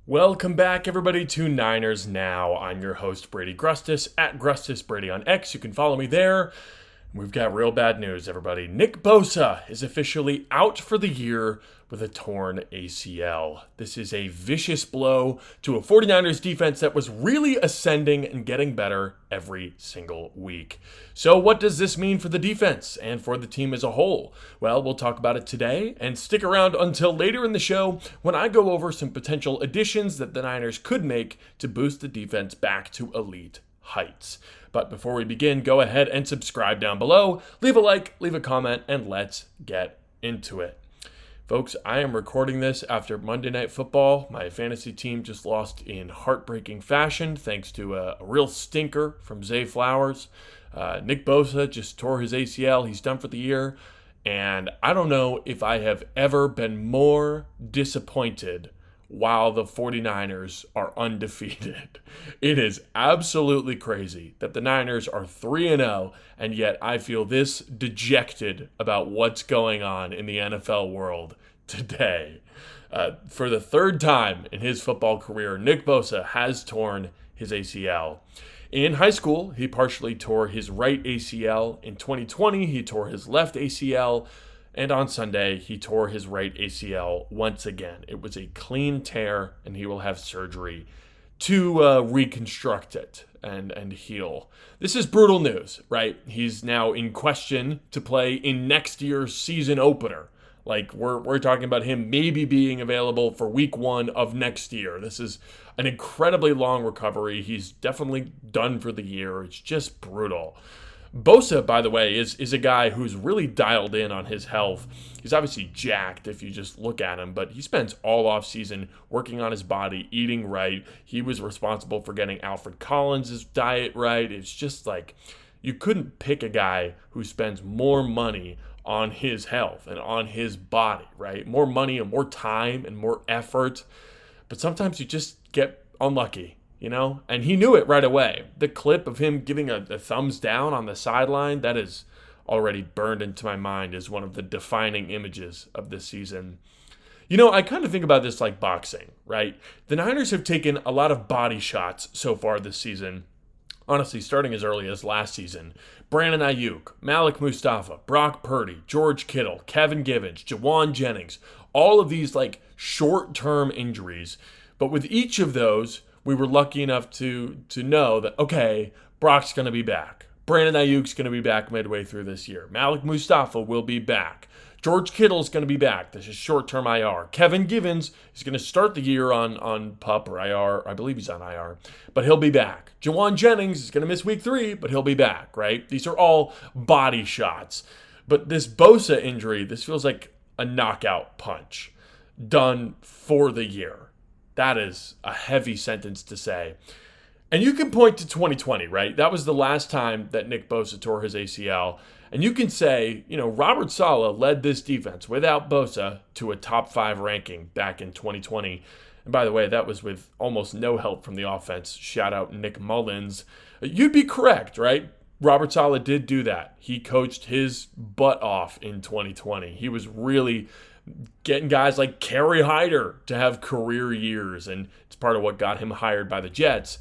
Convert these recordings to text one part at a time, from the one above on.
Welcome back, everybody, to Niners Now. I'm your host, Brady Grustas, at GrustasBrady on X. You can follow me there. We've got real bad news, everybody. Nick Bosa is officially out for the year with a torn ACL. This is a vicious blow to a 49ers defense that was really ascending and getting better every single week. So what does this mean for the defense and for the team as a whole? Well, we'll talk about it today, and stick around until later in the show when I go over some potential additions that the Niners could make to boost the defense back to elite heights. But before we begin, go ahead and subscribe down below, leave a like, leave a comment, and let's get into it. Folks, I am recording this after Monday Night Football. My fantasy team just lost in heartbreaking fashion thanks to a real stinker from Zay Flowers. Nick Bosa just tore his ACL. He's done for the year. And I don't know if I have ever been more disappointed while the 49ers are undefeated. It is absolutely crazy that the Niners are 3-0, and yet I feel this dejected about what's going on in the NFL world today. For the third time in his football career, Nick Bosa has torn his ACL. In high school, he partially tore his right ACL. In 2020, he tore his left ACL. And on Sunday, he tore his right ACL once again. It was a clean tear, and he will have surgery to reconstruct it and heal. This is brutal news, right? He's now in question to play in next year's season opener. Like, we're talking about him maybe being available for week 1 of next year. This is an incredibly long recovery. He's definitely done for the year. It's just brutal. Bosa, by the way, is a guy who's really dialed in on his health. He's obviously jacked if you just look at him, but he spends all offseason working on his body, eating right. He was responsible for getting Alfred Collins' diet right. It's just like you couldn't pick a guy who spends more money on his health and on his body, right? More money and more time and more effort. But sometimes you just get unlucky. And he knew it right away. The clip of him giving a thumbs down on the sideline, that is already burned into my mind as one of the defining images of this season. I kind of think about this like boxing, right? The Niners have taken a lot of body shots so far this season, honestly, starting as early as last season. Brandon Ayuk, Malik Mustafa, Brock Purdy, George Kittle, Kevin Givens, Jawan Jennings, all of these like short-term injuries. But with each of those, we were lucky enough to know that, okay, Brock's going to be back. Brandon Ayuk's going to be back midway through this year. Malik Mustafa will be back. George Kittle's going to be back. This is short-term IR. Kevin Givens is going to start the year on PUP or IR. I believe he's on IR, but he'll be back. Jawan Jennings is going to miss week 3, but he'll be back, right? These are all body shots. But this Bosa injury, this feels like a knockout punch done for the year. That is a heavy sentence to say. And you can point to 2020, right? That was the last time that Nick Bosa tore his ACL. And you can say, Robert Saleh led this defense without Bosa to a top 5 ranking back in 2020. And by the way, that was with almost no help from the offense. Shout out Nick Mullins. You'd be correct, right? Robert Saleh did do that. He coached his butt off in 2020. He was really getting guys like Kerry Hyder to have career years, and it's part of what got him hired by the Jets.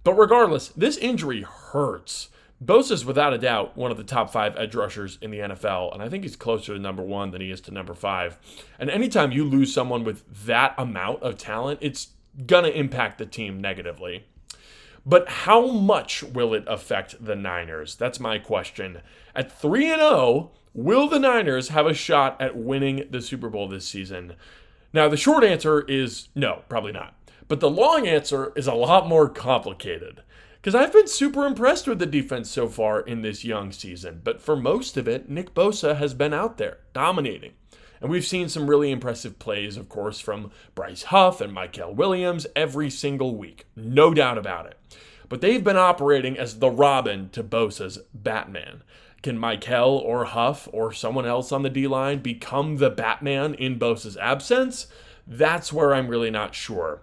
But regardless, this injury hurts. Bosa's without a doubt one of the top 5 edge rushers in the NFL, and I think he's closer to number 1 than he is to number 5. And anytime you lose someone with that amount of talent, it's going to impact the team negatively. But how much will it affect the Niners? That's my question. At 3-0, will the Niners have a shot at winning the Super Bowl this season? Now, the short answer is no, probably not. But the long answer is a lot more complicated. Because I've been super impressed with the defense so far in this young season. But for most of it, Nick Bosa has been out there, dominating. And we've seen some really impressive plays, of course, from Bryce Huff and Mykel Williams every single week. No doubt about it. But they've been operating as the Robin to Bosa's Batman. Can Mykel or Huff or someone else on the D-line become the Batman in Bosa's absence? That's where I'm really not sure.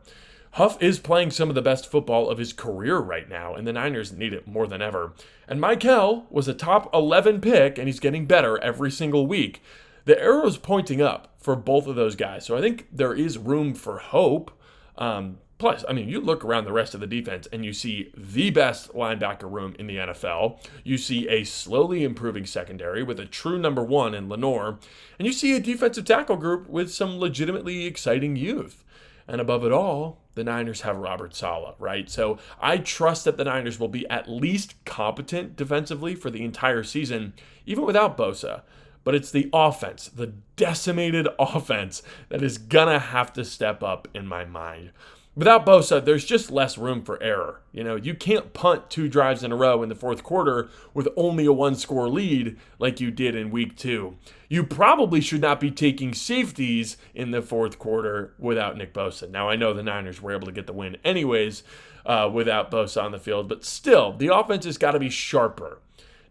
Huff is playing some of the best football of his career right now, and the Niners need it more than ever. And Mykel was a top 11 pick, and he's getting better every single week. The arrow's pointing up for both of those guys, so I think there is room for hope. Plus, I mean, you look around the rest of the defense and you see the best linebacker room in the NFL. You see a slowly improving secondary with a true number one in Lenore. And you see a defensive tackle group with some legitimately exciting youth. And above it all, the Niners have Robert Saleh, right? So I trust that the Niners will be at least competent defensively for the entire season, even without Bosa. But it's the offense, the decimated offense, that is gonna have to step up in my mind. Without Bosa, there's just less room for error. You can't punt 2 drives in a row in the fourth quarter with only a 1-score lead like you did in week 2. You probably should not be taking safeties in the fourth quarter without Nick Bosa. Now, I know the Niners were able to get the win anyways without Bosa on the field, but still, the offense has got to be sharper.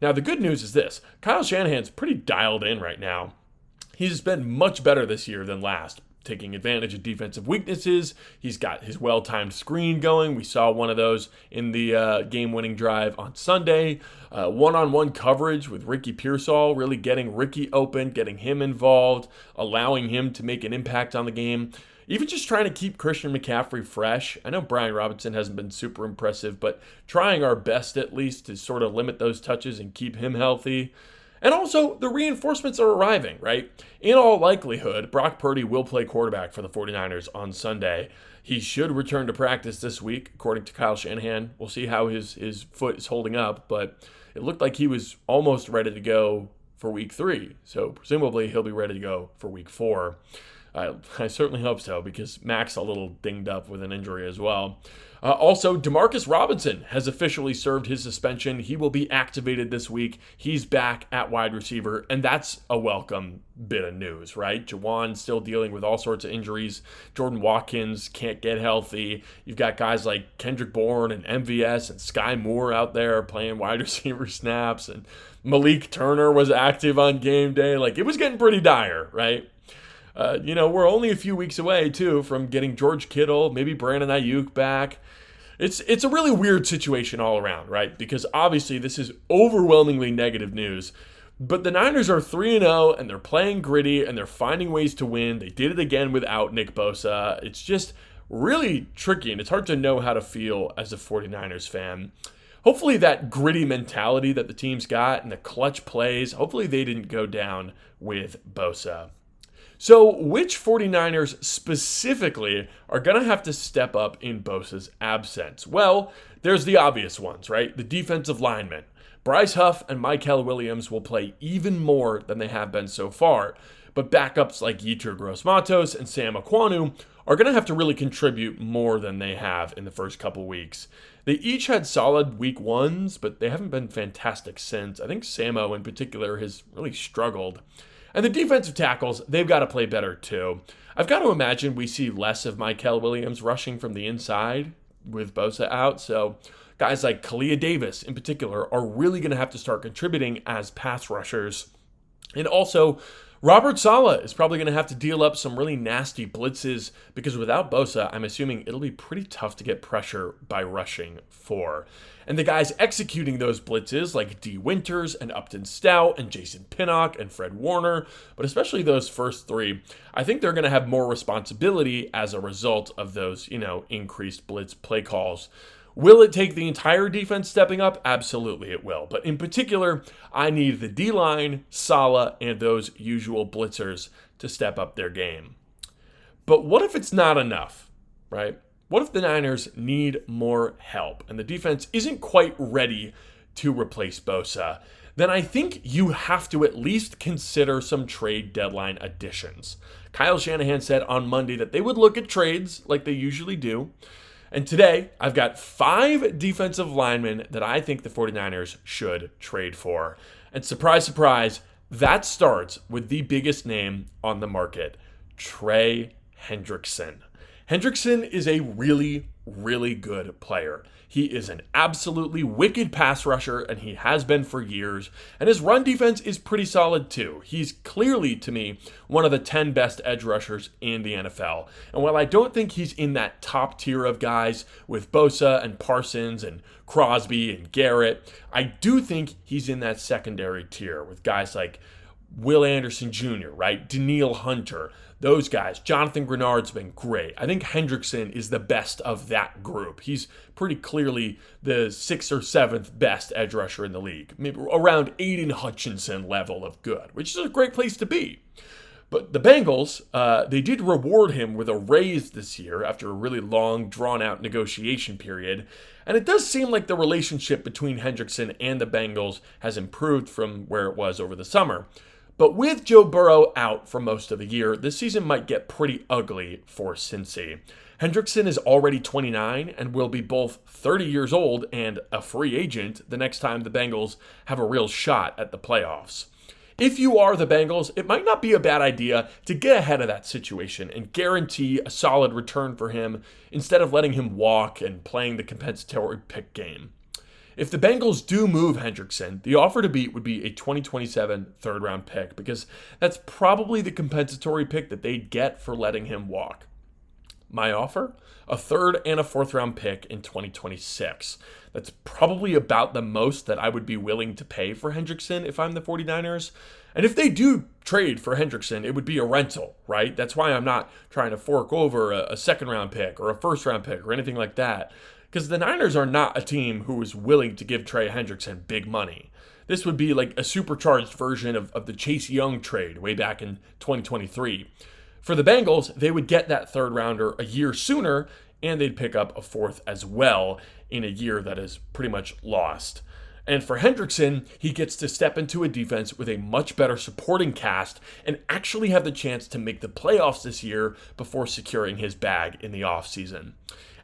Now, the good news is this. Kyle Shanahan's pretty dialed in right now. He's been much better this year than last, taking advantage of defensive weaknesses. He's got his well-timed screen going. We saw one of those in the game-winning drive on Sunday. One-on-one coverage with Ricky Pearsall, really getting Ricky open, getting him involved, allowing him to make an impact on the game. Even just trying to keep Christian McCaffrey fresh. I know Brian Robinson hasn't been super impressive, but trying our best at least to sort of limit those touches and keep him healthy. And also, the reinforcements are arriving, right? In all likelihood, Brock Purdy will play quarterback for the 49ers on Sunday. He should return to practice this week, according to Kyle Shanahan. We'll see how his foot is holding up, but it looked like he was almost ready to go for week 3. So presumably he'll be ready to go for week 4. I certainly hope so, because Mac's a little dinged up with an injury as well. Also, Demarcus Robinson has officially served his suspension. He will be activated this week. He's back at wide receiver, and that's a welcome bit of news, right? Jawan's still dealing with all sorts of injuries. Jordan Watkins can't get healthy. You've got guys like Kendrick Bourne and MVS and Sky Moore out there playing wide receiver snaps, and Malik Turner was active on game day. Like, it was getting pretty dire, right? We're only a few weeks away, too, from getting George Kittle, maybe Brandon Ayuk back. It's a really weird situation all around, right? Because obviously this is overwhelmingly negative news. But the Niners are 3-0, and they're playing gritty, and they're finding ways to win. They did it again without Nick Bosa. It's just really tricky, and it's hard to know how to feel as a 49ers fan. Hopefully that gritty mentality that the team's got and the clutch plays, hopefully they didn't go down with Bosa. So which 49ers specifically are going to have to step up in Bosa's absence? Well, there's the obvious ones, right? The defensive linemen. Bryce Huff and Mykel Williams will play even more than they have been so far. But backups like Yetur Gross-Matos and Sam Aquanu are going to have to really contribute more than they have in the first couple weeks. They each had solid week 1s, but they haven't been fantastic since. I think Samo in particular has really struggled. And the defensive tackles, they've got to play better too. I've got to imagine we see less of Mykel Williams rushing from the inside with Bosa out. So guys like Kalia Davis in particular are really going to have to start contributing as pass rushers. And also, Robert Saleh is probably going to have to deal up some really nasty blitzes, because without Bosa, I'm assuming it'll be pretty tough to get pressure by rushing 4. And the guys executing those blitzes, like D. Winters and Upton Stout and Jason Pinnock and Fred Warner, but especially those first 3, I think they're going to have more responsibility as a result of those, increased blitz play calls. Will it take the entire defense stepping up? Absolutely it will. But in particular, I need the D-line, Saleh, and those usual blitzers to step up their game. But what if it's not enough, right? What if the Niners need more help and the defense isn't quite ready to replace Bosa? Then I think you have to at least consider some trade deadline additions. Kyle Shanahan said on Monday that they would look at trades like they usually do. And today, I've got 5 defensive linemen that I think the 49ers should trade for. And surprise, surprise, that starts with the biggest name on the market, Trey Hendrickson. Hendrickson is a really, really good player. He is an absolutely wicked pass rusher, and he has been for years. And his run defense is pretty solid too. He's clearly, to me, one of the 10 best edge rushers in the NFL. And while I don't think he's in that top tier of guys with Bosa and Parsons and Crosby and Garrett, I do think he's in that secondary tier with guys like Will Anderson Jr., right? Daniil Hunter. those guys. Jonathan Grenard's been great. I think Hendrickson is the best of that group. He's pretty clearly the 6th or 7th best edge rusher in the league. Maybe around Aiden Hutchinson level of good, which is a great place to be. But the Bengals, they did reward him with a raise this year after a really long, drawn-out negotiation period. And it does seem like the relationship between Hendrickson and the Bengals has improved from where it was over the summer. But with Joe Burrow out for most of the year, this season might get pretty ugly for Cincy. Hendrickson is already 29 and will be both 30 years old and a free agent the next time the Bengals have a real shot at the playoffs. If you are the Bengals, it might not be a bad idea to get ahead of that situation and guarantee a solid return for him instead of letting him walk and playing the compensatory pick game. If the Bengals do move Hendrickson, the offer to beat would be a 2027 third-round pick because that's probably the compensatory pick that they'd get for letting him walk. My offer? A 3rd and a 4th-round pick in 2026. That's probably about the most that I would be willing to pay for Hendrickson if I'm the 49ers. And if they do trade for Hendrickson, it would be a rental, right? That's why I'm not trying to fork over a 2nd-round pick or a 1st-round pick or anything like that. Because the Niners are not a team who is willing to give Trey Hendrickson big money. This would be like a supercharged version of the Chase Young trade way back in 2023. For the Bengals, they would get that 3rd rounder a year sooner, and they'd pick up a 4th as well in a year that is pretty much lost. And for Hendrickson, he gets to step into a defense with a much better supporting cast and actually have the chance to make the playoffs this year before securing his bag in the offseason.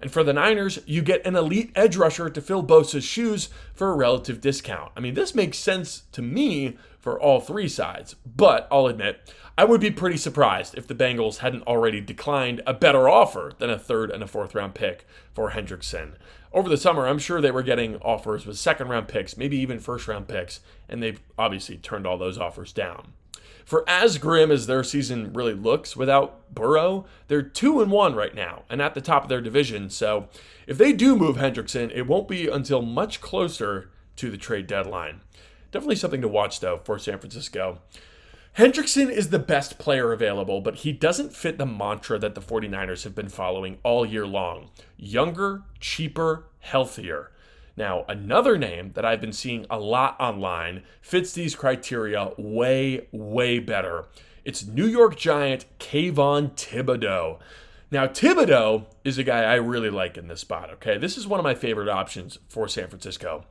And for the Niners, you get an elite edge rusher to fill Bosa's shoes for a relative discount. I mean, this makes sense to me for all 3 sides, but I'll admit, I would be pretty surprised if the Bengals hadn't already declined a better offer than a 3rd and a 4th-round pick for Hendrickson. Over the summer, I'm sure they were getting offers with 2nd-round picks, maybe even 1st-round picks, and they've obviously turned all those offers down. For as grim as their season really looks without Burrow, they're 2-1 right now and at the top of their division. So if they do move Hendrickson, it won't be until much closer to the trade deadline. Definitely something to watch, though, for San Francisco. Hendrickson is the best player available, but he doesn't fit the mantra that the 49ers have been following all year long. Younger, cheaper, healthier. Now, another name that I've been seeing a lot online fits these criteria way, way better. It's New York Giant Kayvon Thibodeaux. Now, Thibodeaux is a guy I really like in this spot, okay? This is one of my favorite options for San Francisco.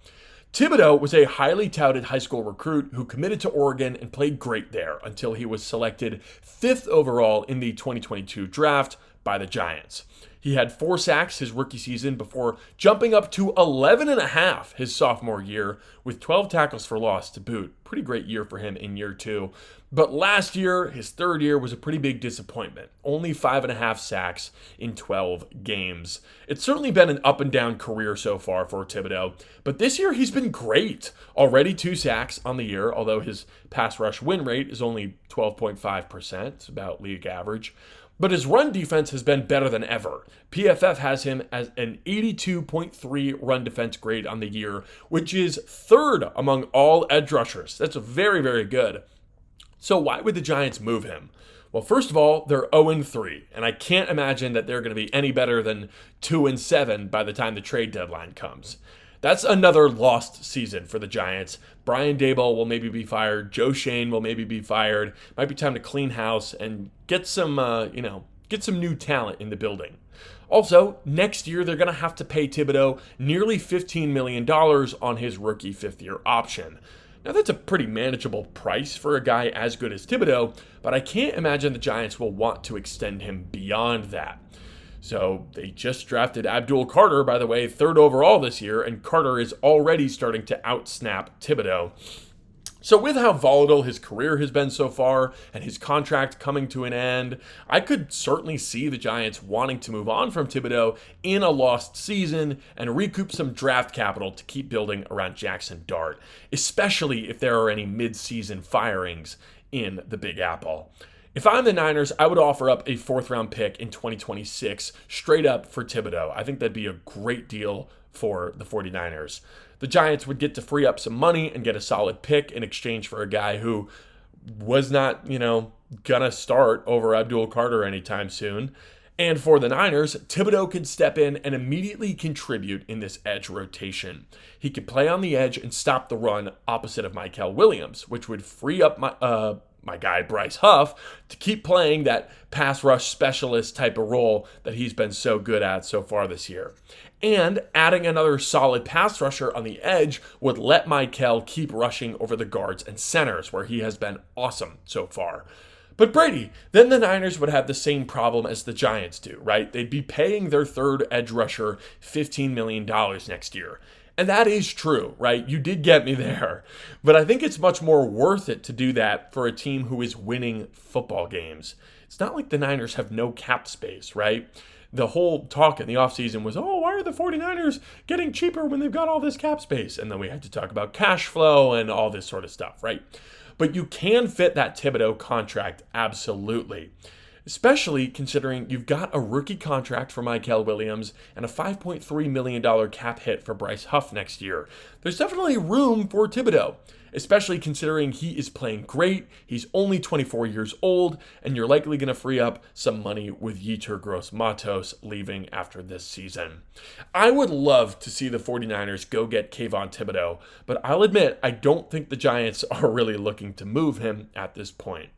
Thibodeaux was a highly touted high school recruit who committed to Oregon and played great there until he was selected 5th overall in the 2022 draft by the Giants. He had 4 sacks his rookie season before jumping up to 11.5 his sophomore year with 12 tackles for loss to boot. Pretty great year for him in year 2. But last year, his 3rd year, was a pretty big disappointment. Only 5.5 sacks in 12 games. It's certainly been an up and down career so far for Thibodeaux, but this year he's been great. Already 2 sacks on the year, although his pass rush win rate is only 12.5%. It's about league average. But his run defense has been better than ever. PFF has him as an 82.3 run defense grade on the year, which is 3rd among all edge rushers. That's very, very good. So why would the Giants move him? Well, first of all, they're 0-3, and I can't imagine that they're going to be any better than 2-7 by the time the trade deadline comes. That's another lost season for the Giants. Brian Daboll will maybe be fired. Joe Shane will maybe be fired. Might be time to clean house and get some new talent in the building. Also, next year they're going to have to pay Thibodeaux nearly $15 million on his rookie 5th-year option. Now, that's a pretty manageable price for a guy as good as Thibodeaux, but I can't imagine the Giants will want to extend him beyond that. So they just drafted Abdul Carter, by the way, 3rd overall this year, and Carter is already starting to outsnap Thibodeaux. So with how volatile his career has been so far and his contract coming to an end, I could certainly see the Giants wanting to move on from Thibodeaux in a lost season and recoup some draft capital to keep building around Jackson Dart, especially if there are any mid-season firings in the Big Apple. If I'm the Niners, I would offer up a 4th-round pick in 2026 straight up for Thibodeaux. I think that'd be a great deal for the 49ers. The Giants would get to free up some money and get a solid pick in exchange for a guy who was not, gonna start over Abdul Carter anytime soon. And for the Niners, Thibodeau can step in and immediately contribute in this edge rotation. He could play on the edge and stop the run opposite of Mykel Williams, which would free up my guy Bryce Huff to keep playing that pass rush specialist type of role that he's been so good at so far this year. And adding another solid pass rusher on the edge would let Mykel keep rushing over the guards and centers, where he has been awesome so far. But Brady, then the Niners would have the same problem as the Giants do, right? They'd be paying their third edge rusher $15 million next year. And that is true, right? You did get me there. But I think it's much more worth it to do that for a team who is winning football games. It's not like the Niners have no cap space, right? The whole talk in the offseason was, oh, why are the 49ers getting cheaper when they've got all this cap space? And then we had to talk about cash flow and all this sort of stuff, right? But you can fit that Thibodeau contract, absolutely. Especially considering you've got a rookie contract for Mykel Williams and a $5.3 million cap hit for Bryce Huff next year. There's definitely room for Thibodeau, especially considering he is playing great, he's only 24 years old, and you're likely going to free up some money with Yetur Gross-Matos leaving after this season. I would love to see the 49ers go get Kayvon Thibodeau, but I'll admit I don't think the Giants are really looking to move him at this point.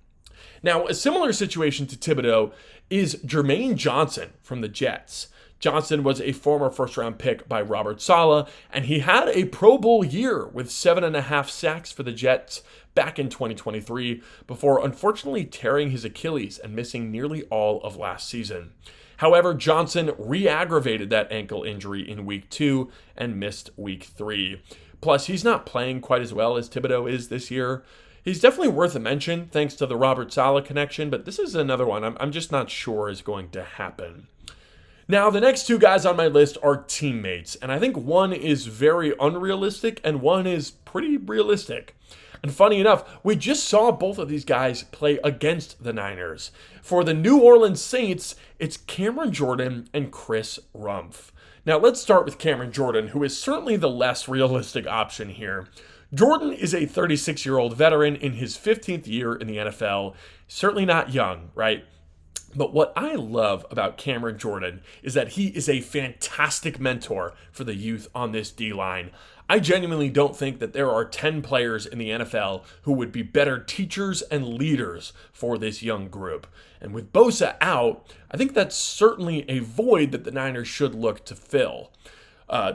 Now, a similar situation to Thibodeau is Jermaine Johnson from the Jets. Johnson was a former first-round pick by Robert Saleh, and he had a Pro Bowl year with 7.5 sacks for the Jets back in 2023 before unfortunately tearing his Achilles and missing nearly all of last season. However, Johnson re-aggravated that ankle injury in Week 2 and missed Week 3. Plus, he's not playing quite as well as Thibodeau is this year. He's definitely worth a mention thanks to the Robert Saleh connection, but this is another one I'm just not sure is going to happen. Now, the next two guys on my list are teammates, and I think one is very unrealistic and one is pretty realistic. And funny enough, we just saw both of these guys play against the Niners. For the New Orleans Saints, it's Cameron Jordan and Chris Rumph. Now, let's start with Cameron Jordan, who is certainly the less realistic option here. Jordan is a 36-year-old veteran in his 15th year in the NFL. Certainly not young, right? But what I love about Cameron Jordan is that he is a fantastic mentor for the youth on this D-line. I genuinely don't think that there are 10 players in the NFL who would be better teachers and leaders for this young group. And with Bosa out, I think that's certainly a void that the Niners should look to fill.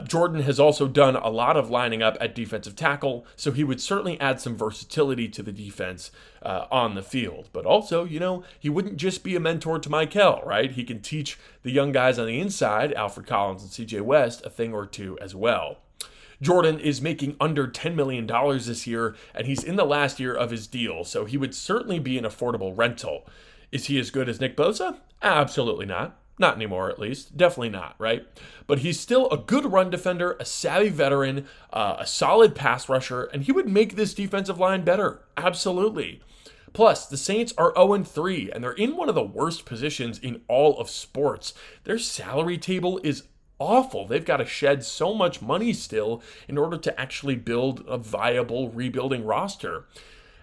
Jordan has also done a lot of lining up at defensive tackle, so he would certainly add some versatility to the defense on the field. But also, he wouldn't just be a mentor to Mykel, right? He can teach the young guys on the inside, Alfred Collins and CJ West, a thing or two as well. Jordan is making under $10 million this year, and he's in the last year of his deal, so he would certainly be an affordable rental. Is he as good as Nick Bosa? Absolutely not. Not anymore, at least. Definitely not, right? But he's still a good run defender, a savvy veteran, a solid pass rusher, and he would make this defensive line better. Absolutely. Plus, the Saints are 0-3, and they're in one of the worst positions in all of sports. Their salary table is awful. They've got to shed so much money still in order to actually build a viable rebuilding roster.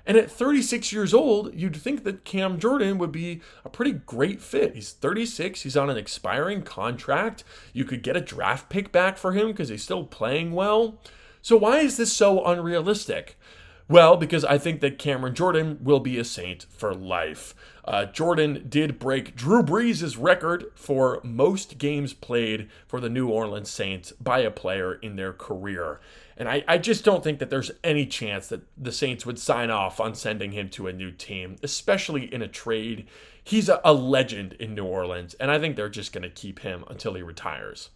And at 36 years old, you'd think that Cam Jordan would be a pretty great fit. He's 36. He's on an expiring contract. You could get a draft pick back for him because he's still playing well. So why is this so unrealistic? Well, because I think that Cameron Jordan will be a Saint for life. Jordan did break Drew Brees' record for most games played for the New Orleans Saints by a player in their career. And I just don't think that there's any chance that the Saints would sign off on sending him to a new team, especially in a trade. He's a legend in New Orleans, and I think they're just going to keep him until he retires.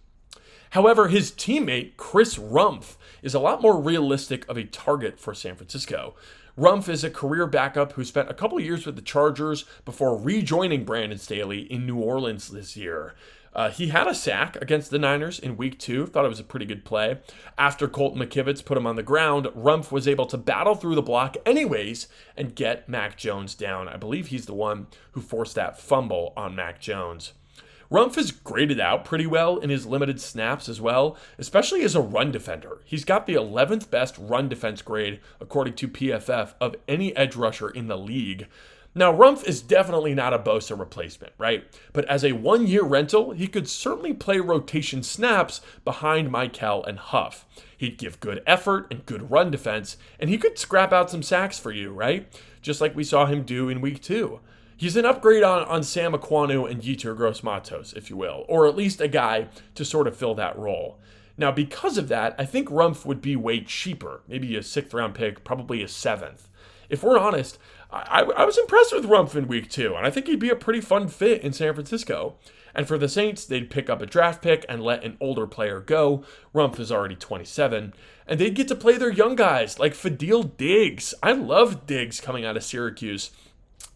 However, his teammate, Chris Rumph, is a lot more realistic of a target for San Francisco. Rumph is a career backup who spent a couple years with the Chargers before rejoining Brandon Staley in New Orleans this year. He had a sack against the Niners in Week 2. Thought it was a pretty good play. After Colton McKivitz put him on the ground, Rumph was able to battle through the block anyways and get Mac Jones down. I believe he's the one who forced that fumble on Mac Jones. Rumph is graded out pretty well in his limited snaps as well, especially as a run defender. He's got the 11th best run defense grade, according to PFF, of any edge rusher in the league. Now, Rumph is definitely not a Bosa replacement, right? But as a one-year rental, he could certainly play rotation snaps behind Michael and Huff. He'd give good effort and good run defense, and he could scrap out some sacks for you, right? Just like we saw him do in week 2. He's an upgrade on Sam Aquanu and Yetur Gross-Matos, if you will, or at least a guy to sort of fill that role. Now, because of that, I think Rumph would be way cheaper, maybe a 6th round pick, probably a 7th. If we're honest, I was impressed with Rumph in week 2, and I think he'd be a pretty fun fit in San Francisco. And for the Saints, they'd pick up a draft pick and let an older player go. Rumph is already 27. And they'd get to play their young guys like Fadil Diggs. I love Diggs coming out of Syracuse.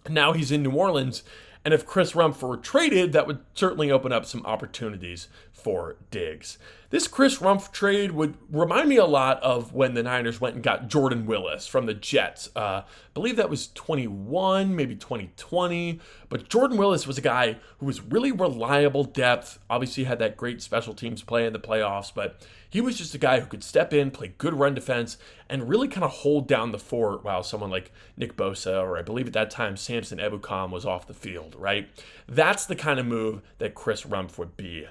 Now he's in New Orleans, and if Chris Rumph were traded, that would certainly open up some opportunities for Diggs. This Chris Rumph trade would remind me a lot of when the Niners went and got Jordan Willis from the Jets. I believe that was 21, maybe 2020. But Jordan Willis was a guy who was really reliable depth, obviously had that great special teams play in the playoffs, but he was just a guy who could step in, play good run defense, and really kind of hold down the fort while someone like Nick Bosa, or I believe at that time Samson Ebukam, was off the field, right? That's the kind of move that Chris Rumph would be.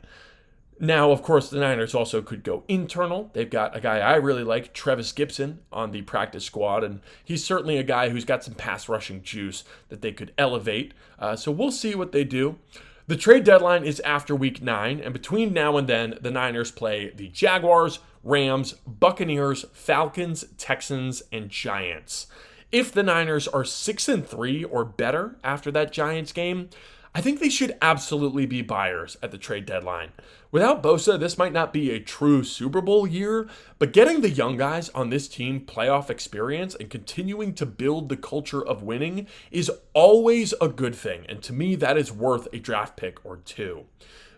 Now, of course, the Niners also could go internal. They've got a guy I really like, Trevis Gibson, on the practice squad, and he's certainly a guy who's got some pass rushing juice that they could elevate. So we'll see what they do. The trade deadline is after week 9, and between now and then, the Niners play the Jaguars, Rams, Buccaneers, Falcons, Texans, and Giants. If the Niners are 6-3 or better after that Giants game, I think they should absolutely be buyers at the trade deadline. Without Bosa, this might not be a true Super Bowl year, but getting the young guys on this team playoff experience and continuing to build the culture of winning is always a good thing, and to me, that is worth a draft pick or 2.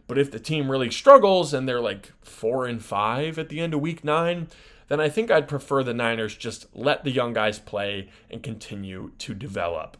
But if the team really struggles and they're like 4-5 at the end of week 9, then I think I'd prefer the Niners just let the young guys play and continue to develop.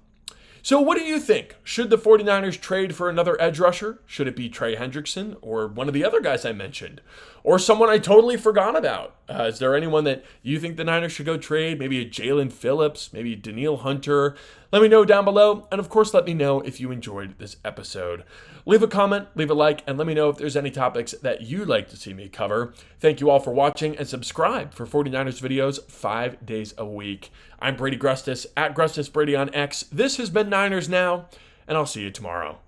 So what do you think? Should the 49ers trade for another edge rusher? Should it be Trey Hendrickson or one of the other guys I mentioned? Or someone I totally forgot about? Is there anyone that you think the Niners should go trade? Maybe a Jalen Phillips, maybe Danielle Hunter? Let me know down below. And of course, let me know if you enjoyed this episode. Leave a comment, leave a like, and let me know if there's any topics that you'd like to see me cover. Thank you all for watching, and subscribe for 49ers videos 5 days a week. I'm Brady Grustas, at Grustas Brady on X. This has been Niners Now, and I'll see you tomorrow.